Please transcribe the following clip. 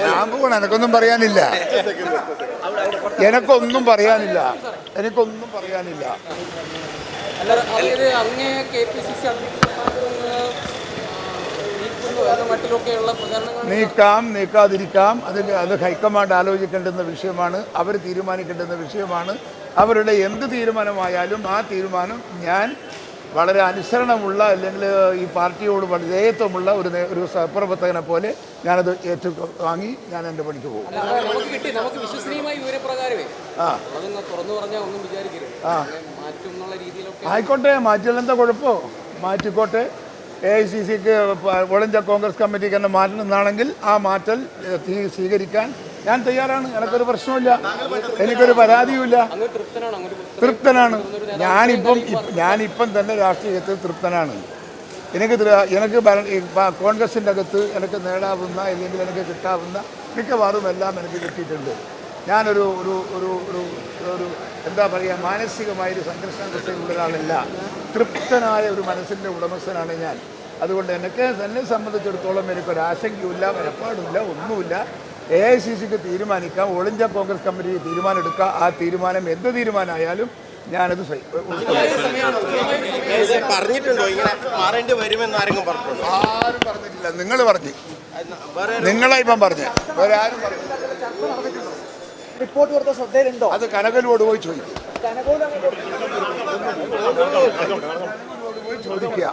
ഞാൻ പോകണം, എനിക്കൊന്നും പറയാനില്ല. എനിക്കൊന്നും പറയാനില്ല. നീക്കാതിരിക്കാം, അത് ഹൈക്കമാൻഡ് ആലോചിക്കേണ്ടുന്ന വിഷയമാണ്, അവർ തീരുമാനിക്കേണ്ടുന്ന വിഷയമാണ്. അവരുടെ എന്ത് തീരുമാനമായാലും ആ തീരുമാനം ഞാൻ വളരെ അനുസരണമുള്ള, അല്ലെങ്കിൽ ഈ പാർട്ടിയോട് വിധേയത്വമുള്ള ഒരു സഹപ്രവർത്തകനെ പോലെ ഞാനത് വാങ്ങി ഞാൻ എൻ്റെ പണിക്ക് പോകും. ആയിക്കോട്ടെ, മാറ്റിയാൽ എന്താ കുഴപ്പമോ? മാറ്റിക്കോട്ടെ. AICCക്ക് ഓൾ കോൺഗ്രസ് കമ്മിറ്റിക്ക് തന്നെ മാറ്റണമെന്നാണെങ്കിൽ ആ മാറ്റൽ സ്വീകരിക്കാൻ ഞാൻ തയ്യാറാണ്. എനിക്കൊരു പ്രശ്നമില്ല, എനിക്കൊരു പരാതിയുമില്ല. തൃപ്തനാണ്. ഞാനിപ്പം തന്നെ രാഷ്ട്രീയത്തിൽ തൃപ്തനാണ്. എനിക്ക് കോൺഗ്രസിൻ്റെ അകത്ത് എനിക്ക് നേടാവുന്ന, അല്ലെങ്കിൽ എനിക്ക് കിട്ടാവുന്ന മിക്കവാറും എല്ലാം എനിക്ക് കിട്ടിയിട്ടുണ്ട്. ഞാനൊരു ഒരു ഒരു ഒരു എന്താ പറയുക, മാനസികമായൊരു സംഘർഷാവസ്ഥയിലുള്ള ഒരാളല്ല. തൃപ്തനായ ഒരു മനസ്സിൻ്റെ ഉടമസ്ഥനാണ് ഞാൻ. അതുകൊണ്ട് എന്നെ സംബന്ധിച്ചിടത്തോളം എനിക്കൊരാശങ്കയുമില്ല, ഭയപ്പാടില്ല, ഒന്നുമില്ല. AICCക്ക് തീരുമാനിക്കാം, ഓൾ ഇന്ത്യ കോൺഗ്രസ് കമ്മിറ്റി തീരുമാനം എടുക്കുക. ആ തീരുമാനം എന്ത് തീരുമാനമായാലും ഞാനത് ആരും പറഞ്ഞിട്ടില്ല. നിങ്ങൾ പറഞ്ഞു, നിങ്ങളെ ഇപ്പം പറഞ്ഞു, വേറെ ആരും പറഞ്ഞു. റിപ്പോർട്ട് കൊടുത്ത ശ്രദ്ധയിലുണ്ടോ? അത് കനകലോട് പോയി ചോദിക്കും. ചോദിക്കുക.